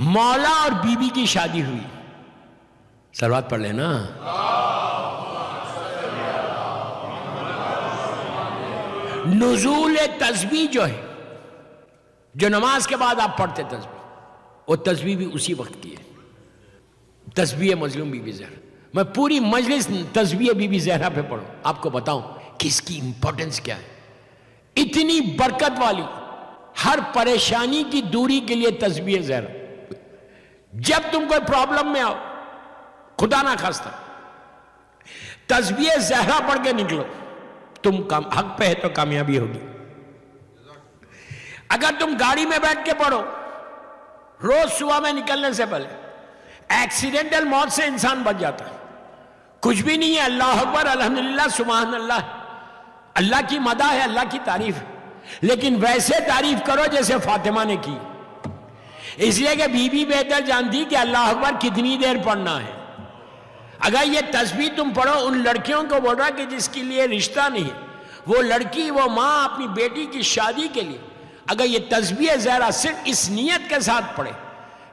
مولا اور بیوی کی شادی ہوئی. صلوات پڑھ لینا. نزول تسبیح جو ہے، جو نماز کے بعد آپ پڑھتے تسبیح، وہ تسبیح بھی اسی وقت کی ہے. تسبیح مظلوم بی بی زہرا. میں پوری مجلس تسبیح بی بی زہرا پہ پڑھوں، آپ کو بتاؤں کہ اس کی امپورٹنس کیا ہے. اتنی برکت والی، ہر پریشانی کی دوری کے لیے تسبیح زہرا. جب تم کوئی پرابلم میں آؤ، خدا نہ خواستہ، تسبیح زہرا پڑھ کے نکلو، تم حق پہ ہے تو کامیابی ہوگی. اگر تم گاڑی میں بیٹھ کے پڑھو، روز صبح میں نکلنے سے پہلے، ایکسیڈنٹل موت سے انسان بچ جاتا ہے. کچھ بھی نہیں ہے، اللہ اکبر، الحمدللہ، سبحان اللہ، اللہ کی مدح ہے، اللہ کی تعریف ہے، لیکن ویسے تعریف کرو جیسے فاطمہ نے کی. اس لیے کہ بی بی بہتر جانتی کہ اللہ اکبر کتنی دیر پڑھنا ہے. اگر یہ تسبیح تم پڑھو، ان لڑکیوں کو بول رہا کہ جس کے لیے رشتہ نہیں ہے، وہ لڑکی، وہ ماں اپنی بیٹی کی شادی کے لیے اگر یہ تسبیح زہرا صرف اس نیت کے ساتھ پڑھے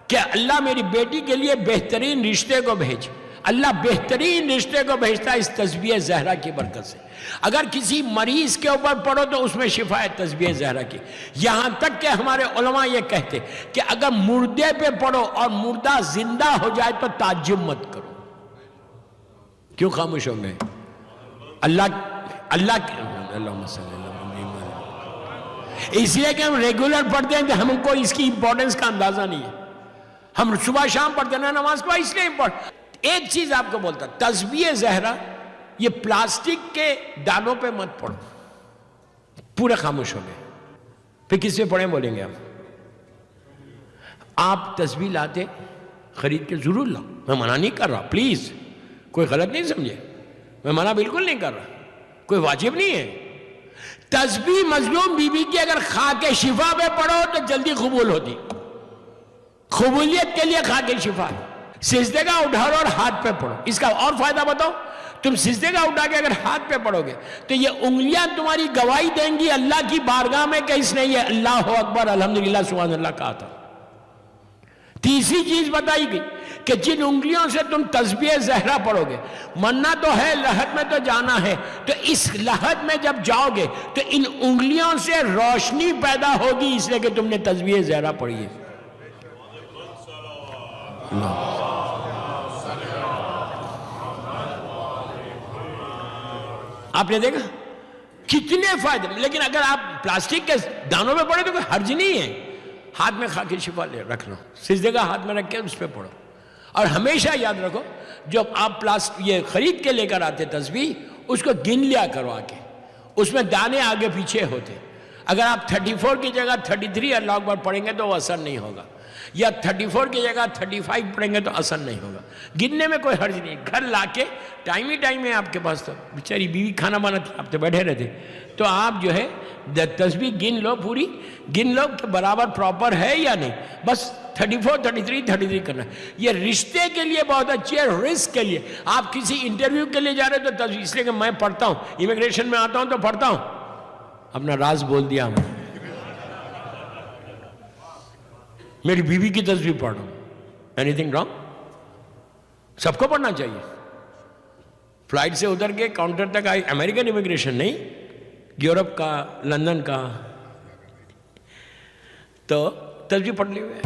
کہ اللہ میری بیٹی کے لیے بہترین رشتے کو بھیج، اللہ بہترین رشتے کو بھیجتا ہے اس تسبیح زہرا کی برکت سے. اگر کسی مریض کے اوپر پڑھو تو اس میں شفا ہے تسبیح زہرا کی. یہاں تک کہ ہمارے علماء یہ کہتے کہ اگر مردے پہ پڑھو اور مردہ زندہ ہو جائے تو تعجب مت کرو. کیوں خاموش ہو گئے؟ اس لیے کہ ہم ریگولر پڑھتے ہیں کہ ہم کو اس کی امپورٹنس کا اندازہ نہیں ہے. ہم صبح شام پڑھتے ہیں نماز کو، اس لیے امپورٹنٹ. ایک چیز آپ کو بولتا، تسبیح زہرا یہ پلاسٹک کے دانوں پہ مت پڑھو. پورے خاموش ہو گئے. پھر کس پہ پڑھیں بولیں گے آپ تسبیح لاتے خرید کے ضرور لاؤ. میں منع نہیں کر رہا، پلیز کوئی غلط نہیں سمجھے، میں منع بالکل نہیں کر رہا، کوئی واجب نہیں ہے. تسبیح مظلوم بی بی کی اگر خا کے شفا پہ پڑھو تو جلدی قبول ہوتی. قبولیت کے لیے خا کے شفا ہے. سجدے کا اٹھاؤ اور ہاتھ پہ پڑھو. اس کا اور فائدہ بتاؤ، تم سجدے کا اٹھا کے اگر ہاتھ پہ پڑھو گے تو یہ انگلیاں تمہاری گواہی دیں گی اللہ کی بارگاہ میں کہ اس نے یہ اللہ اکبر الحمدللہ سبحان اللہ کہا تھا. تیسری چیز بتائی گئی کہ جن انگلیوں سے تم تسبیح زہرا پڑھو گے، مرنا تو ہے، لحد میں تو جانا ہے، تو اس لحد میں جب جاؤ گے تو ان انگلیوں سے روشنی پیدا ہوگی، اس لیے کہ تم نے تسبیح زہرا پڑھی ہے. آپ نے دیکھا کتنے فائدے. لیکن اگر آپ پلاسٹک کے دانوں پہ پڑھے تو کوئی حرج نہیں ہے. ہاتھ میں خا کے شفا لے رکھ لو، سجدے کا ہاتھ میں رکھ کے اس پہ پڑھو. اور ہمیشہ یاد رکھو جب آپ یہ خرید کے لے کر آتے تسبیح، اس کو گن لیا کرو آ کے. اس میں دانے آگے پیچھے ہوتے. اگر آپ 34 کی جگہ 33 اللہ اکبر پڑھیں گے تو وہ اثر نہیں ہوگا، یا 34 کی جگہ 35 پڑھیں گے تو اثر نہیں ہوگا. گننے میں کوئی حرج نہیں. گھر لا کے ٹائم ہی ٹائم ہے آپ کے پاس. تو بیچاری بیوی کھانا بناتی، آپ تو بیٹھے رہتے، تو آپ جو ہے تسبیح گن لو، پوری گن لو کہ برابر پراپر ہے یا نہیں. بس 34 33 کرنا ہے. یہ رشتے کے لیے بہت اچھی ہے. رزق کے لیے آپ کسی انٹرویو کے لیے جا رہے تو تسبیح، اس لیے کہ میں پڑھتا ہوں، امیگریشن میں آتا ہوں تو پڑھتا ہوں. اپنا راز بول دیا ہم. میری بیوی کی تسبیح پڑھ رہا ہوں. Any thing wrong? سب کو پڑھنا چاہیے. فلائٹ سے اتر کے کاؤنٹر تک آئی، امریکن امیگریشن نہیں، یورپ کا، لندن کا، تو تسبیح پڑھ لی ہوئے.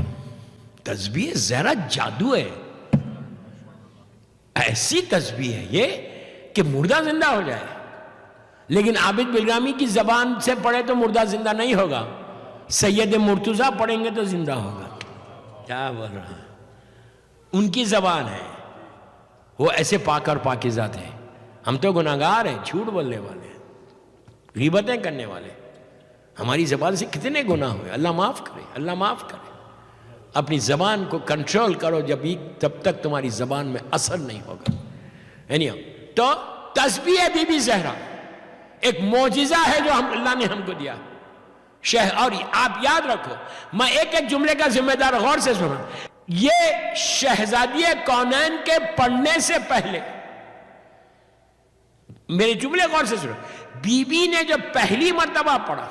تسبیح زہرا جادو ہے. ایسی تسبیح ہے یہ کہ مردہ زندہ ہو جائے. لیکن عابد بلرامی کی زبان سے پڑھے تو مردہ زندہ نہیں ہوگا، سید مرتضیٰ پڑھیں گے تو زندہ ہوگا. کیا بول رہا ہے؟ ان کی زبان ہے، وہ ایسے پاک اور پاکیزہ تھے. ہم تو گناہگار ہیں، جھوٹ بولنے والے ہیں، غیبتیں کرنے والے. ہماری زبان سے کتنے گناہ ہوئے. اللہ معاف کرے، اللہ معاف کرے. اپنی زبان کو کنٹرول کرو جب تک تمہاری زبان میں اثر نہیں ہوگا. تو تسبیح بی بی زہرا ایک معجزہ ہے جو اللہ نے ہم کو دیا. اور آپ یاد رکھو، میں ایک ایک جملے کا ذمہ دار، غور سے سنا. یہ شہزادی کونین کے پڑھنے سے پہلے، میرے جملے غور سے سنو، بی بی نے جب پہلی مرتبہ پڑھا،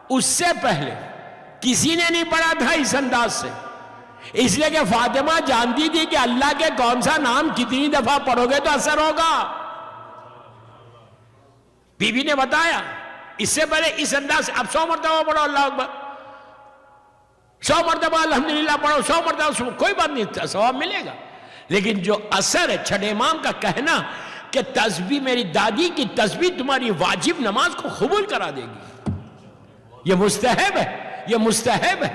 اس سے پہلے کسی نے نہیں پڑھا تھا اس انداز سے. اس لیے کہ فاطمہ جانتی تھی کہ اللہ کے کون سا نام کتنی دفعہ پڑھو گے تو اثر ہوگا. بی بی نے بتایا اس سے پہلے اس انداز سے اب 100 مرتبہ پڑھو اللہ اکبر, 100 مرتبہ الحمدللہ پڑھو, 100 مرتبہ, کوئی بات نہیں, ثواب ملے گا. لیکن جو اثر ہے چھٹے امام کا کہنا کہ تسبیح, میری دادی کی تسبیح تمہاری واجب نماز کو قبول کرا دے گی, یہ مستحب ہے, یہ مستحب ہے,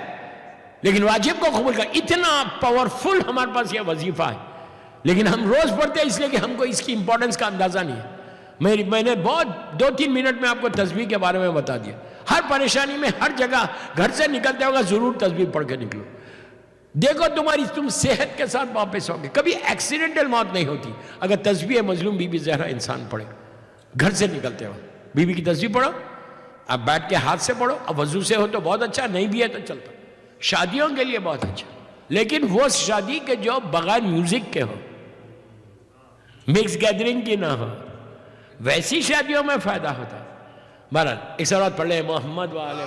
لیکن واجب کو قبول کر, اتنا پاورفل ہمارے پاس یہ وظیفہ ہے. لیکن ہم روز پڑھتے ہیں اس لیے کہ ہم کو اس کی امپورٹنس کا اندازہ نہیں ہے. میں نے بہت 2-3 منٹ میں آپ کو تسبیح کے بارے میں بتا دیا. ہر پریشانی میں, ہر جگہ گھر سے نکلتے ہوگا ضرور تسبیح پڑھ کے نکلو. دیکھو تم صحت کے ساتھ واپس ہوگے, کبھی ایکسیڈنٹل موت نہیں ہوتی اگر تسبیح مظلوم بی بی زہرا انسان پڑھے. گھر سے نکلتے ہو بی بی کی تسبیح پڑھو, اب بیٹھ کے ہاتھ سے پڑھو, اب وضو سے ہو تو بہت اچھا, نہیں بھی ہے تو چلتا, شادیوں کے لیے بہت اچھا. لیکن وہ شادی کے جو بغیر میوزک کے ہو, مکس گیدرنگ کی نہ ہو, ویسی شادیوں میں فائدہ ہوتا ہے. بہرحال ایک صلوات پڑھ لیں محمد والے